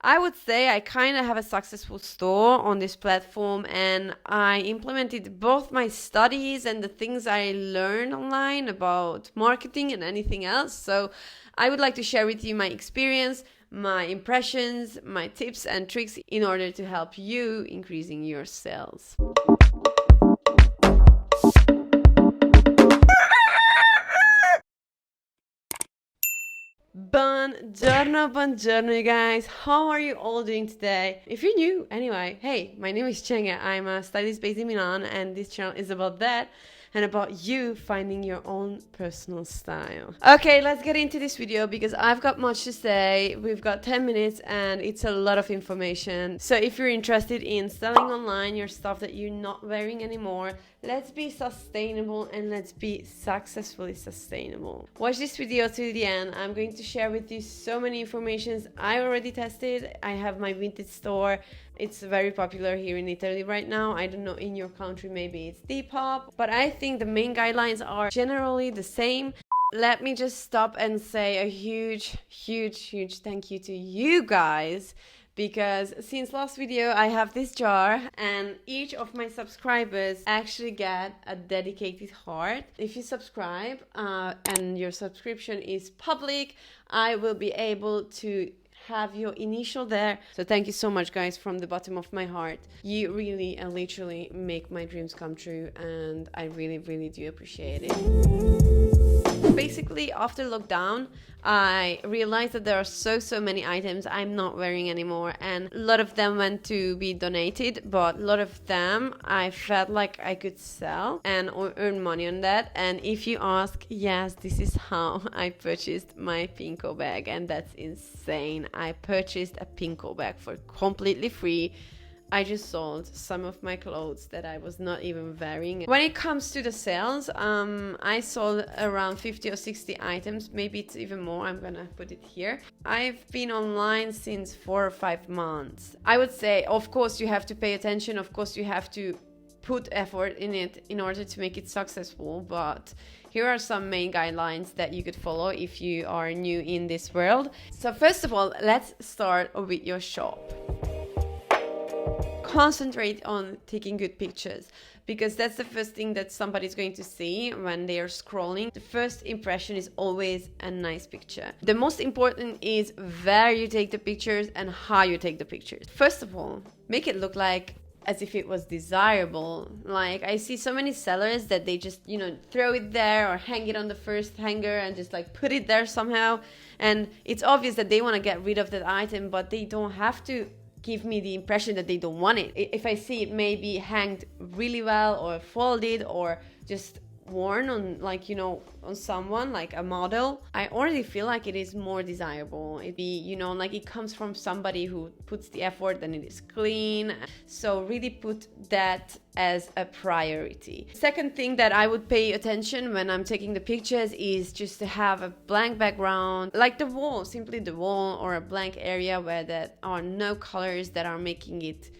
I would say I kind of have a successful store on this platform, and I implemented both my studies and the things I learned online about marketing and anything else. So I would like to share with you my experience, my impressions, my tips and tricks in order to help you increasing your sales. Buongiorno, you guys. How are you all doing today? If you're new, anyway, hey, my name is Chenga. I'm a stylist based in Milan, and this channel is about that and about you finding your own personal style. Okay, let's get into this video because I've got much to say. We've got 10 minutes and it's a lot of information. So if you're interested in selling online your stuff that you're not wearing anymore, let's be sustainable and let's be successfully sustainable. Watch this video till the end. I'm going to share with you so many informations I already tested. I have my Vinted store. It's very popular here in Italy right now. I don't know, in your country maybe it's depop, but I think the main guidelines are generally the same. Let me just stop and say a huge thank you to you guys, because since last video I have this jar and each of my subscribers actually get a dedicated heart. If you subscribe and your subscription is public, I will be able to have your initial there. So thank you so much, guys, from the bottom of my heart. You really and literally make my dreams come true, and I really do appreciate it. Basically, after lockdown, I realized that there are so many items I'm not wearing anymore, and a lot of them went to be donated, but a lot of them I felt like I could sell and earn money on that. And if you ask, yes, this is how I purchased my Pinko bag, and that's insane. I purchased a Pinko bag for completely free. I just sold some of my clothes that I was not even wearing. When it comes to the sales, I sold around 50 or 60 items, maybe it's even more. I'm gonna put it here. I've been online since 4 or 5 months. I would say, of course, you have to pay attention. Of course, you have to put effort in it in order to make it successful. But here are some main guidelines that you could follow if you are new in this world. So first of all, let's start with your shop. Concentrate on taking good pictures, because that's the first thing that somebody's going to see when they are scrolling. The first impression is always a nice picture. The most important is where you take the pictures and how you take the pictures. First of all, make it look like as if it was desirable. Like, I see so many sellers that they just, throw it there or hang it on the first hanger and just like put it there somehow. And it's obvious that they want to get rid of that item, but they don't have to give me the impression that they don't want it. If I see it maybe hanged really well or folded or just worn on, on someone like a model, I already feel like it is more desirable. It be, like it comes from somebody who puts the effort and it is clean. So really put that as a priority. Second thing that I would pay attention when I'm taking the pictures is just to have a blank background, like the wall, simply the wall, or a blank area where there are no colors that are making it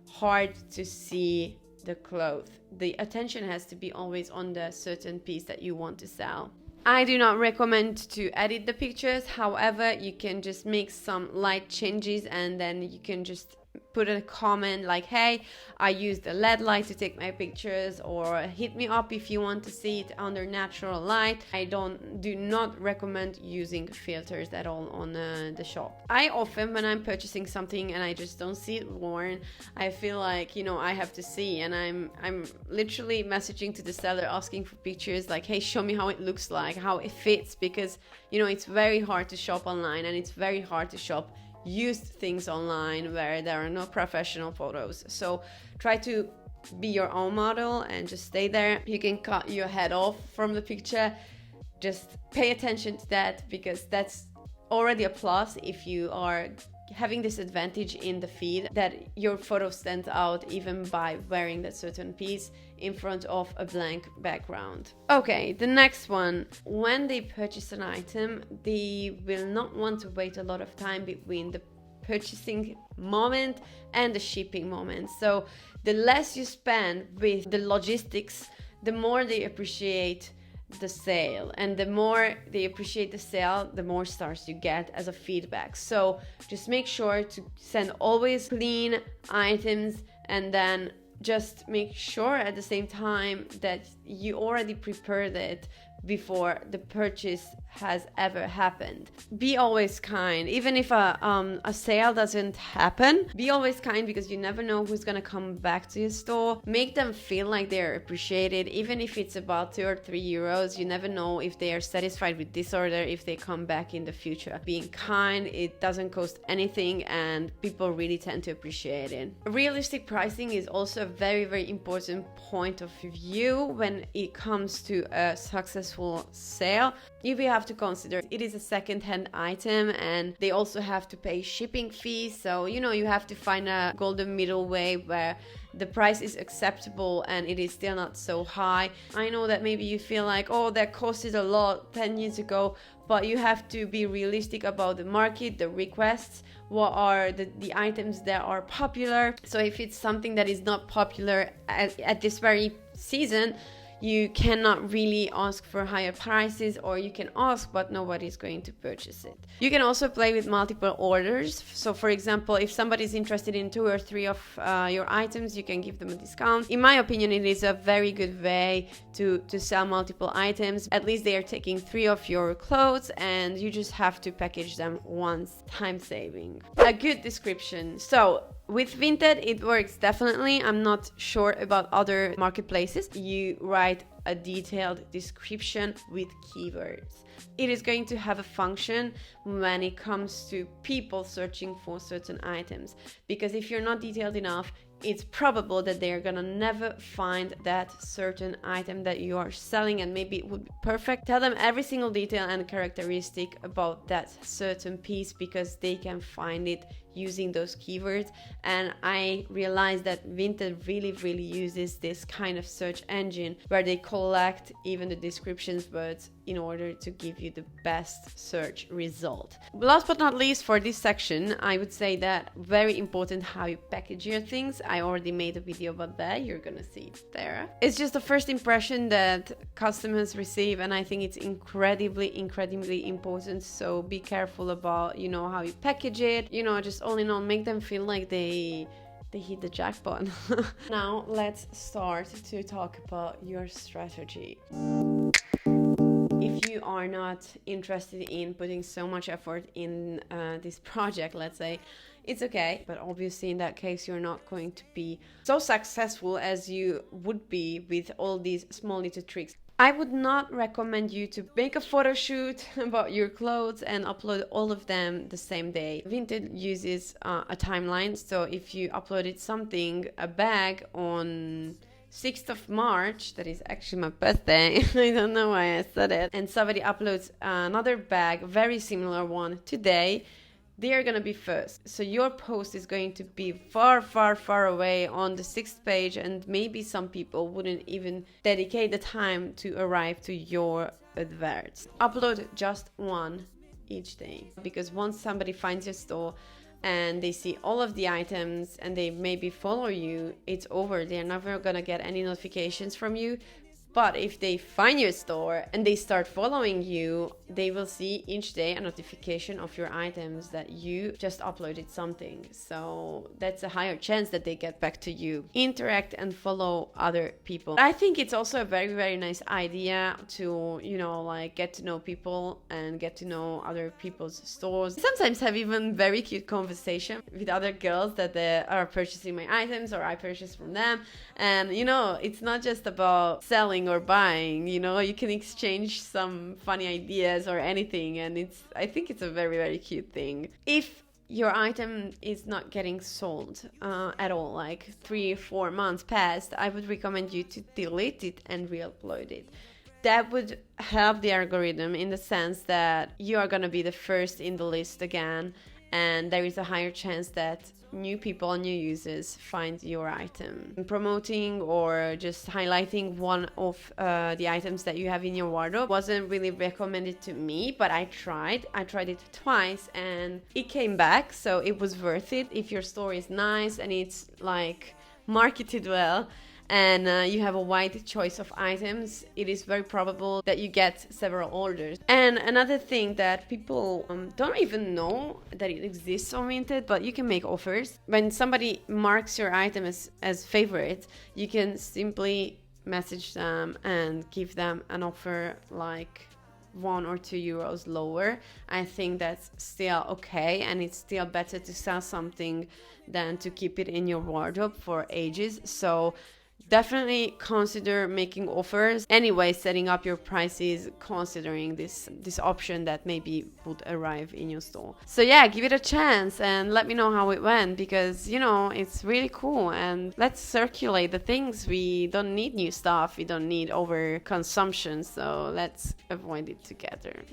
hard to see the cloth. The attention has to be always on the certain piece that you want to sell. I do not recommend to edit the pictures. However, you can just make some light changes and then you can just put a comment like, hey, I used a LED light to take my pictures, or hit me up if you want to see it under natural light. I do not recommend using filters at all on the shop. I often, when I'm purchasing something and I just don't see it worn, I feel like, I have to see, and I'm literally messaging to the seller asking for pictures like, hey, show me how it looks like, how it fits, because it's very hard to shop online, and it's very hard to shop used things online where there are no professional photos. So try to be your own model and just stay there. You can cut your head off from the picture. Just pay attention to that, because that's already a plus if you are having this advantage in the feed that your photo stands out even by wearing that certain piece in front of a blank background. Okay, the next one. When they purchase an item, they will not want to wait a lot of time between the purchasing moment and the shipping moment. So the less you spend with the logistics, the more they appreciate the sale, and the more they appreciate the sale, the more stars you get as a feedback. So just make sure to send always clean items, and then just make sure at the same time that you already prepared it before the purchase has ever happened. Be always kind. Even if a sale doesn't happen, be always kind, because you never know who's gonna come back to your store. Make them feel like they're appreciated, even if it's about 2 or 3 euros. You never know if they are satisfied with this order, if they come back in the future. Being kind, it doesn't cost anything, and people really tend to appreciate it. Realistic pricing is also a very, very important point of view when it comes to a successful sale. You will have to consider it is a second-hand item, and they also have to pay shipping fees. So, you have to find a golden middle way where the price is acceptable and it is still not so high. I know that maybe you feel like, oh, that costed a lot 10 years ago, but you have to be realistic about the market, the requests, what are the items that are popular. So if it's something that is not popular at this very season, you cannot really ask for higher prices, or you can ask but nobody's going to purchase it. You can also play with multiple orders. So for example, if somebody's interested in 2 or 3 of your items, you can give them a discount. In my opinion, it is a very good way to sell multiple items. At least they are taking 3 of your clothes and you just have to package them once. Time saving. A good description. So with Vinted, it works definitely. I'm not sure about other marketplaces. You write a detailed description with keywords. It is going to have a function when it comes to people searching for certain items, because if you're not detailed enough, it's probable that they're gonna never find that certain item that you are selling, and maybe it would be perfect. Tell them every single detail and characteristic about that certain piece, because they can find it using those keywords. And I realized that Vinted really uses this kind of search engine where they collect even the descriptions words in order to give you the best search result. Last but not least, for this section, I would say that very important how you package your things. I already made a video about that. You're gonna see it there. It's just the first impression that customers receive, and I think it's incredibly important. So be careful about, how you package it. Just all in all, make them feel like they hit the jackpot. Now let's start to talk about your strategy. If you are not interested in putting so much effort in this project, let's say, it's okay. But obviously in that case, you're not going to be so successful as you would be with all these small little tricks. I would not recommend you to make a photo shoot about your clothes and upload all of them the same day. Vinted uses a timeline. So if you uploaded a bag on 6th of March, that is actually my birthday, I don't know why I said it, and somebody uploads another bag, very similar one today, they are going to be first. So your post is going to be far away on the 6th page, and maybe some people wouldn't even dedicate the time to arrive to your adverts. Upload just one each day, because once somebody finds your store and they see all of the items and they maybe follow you, it's over. They're never gonna get any notifications from you. But if they find your store and they start following you, they will see each day a notification of your items that you just uploaded something. So that's a higher chance that they get back to you. Interact and follow other people. I think it's also a very nice idea to, get to know people and get to know other people's stores. Sometimes have even very cute conversation with other girls that they are purchasing my items or I purchase from them. And, it's not just about selling or buying, you can exchange some funny ideas or anything, and I think it's a very cute thing. If your item is not getting sold at all, like 3-4 months past, I would recommend you to delete it and re-upload it. That would help the algorithm in the sense that you are going to be the first in the list again, and there is a higher chance that new people, new users find your item. Promoting or just highlighting one of the items that you have in your wardrobe wasn't really recommended to me, but I tried it twice and it came back, so it was worth it. If your store is nice and it's like marketed well and you have a wide choice of items, it is very probable that you get several orders. And another thing that people don't even know that it exists on Vinted, but you can make offers. When somebody marks your item as favorite, you can simply message them and give them an offer like 1 or 2 euros lower. I think that's still okay, and it's still better to sell something than to keep it in your wardrobe for ages. So definitely consider making offers. Anyway, setting up your prices considering this option that maybe would arrive in your store. So yeah, give it a chance and let me know how it went, because you know, it's really cool. And let's circulate the things. We don't need new stuff, we don't need over consumption, so let's avoid it together.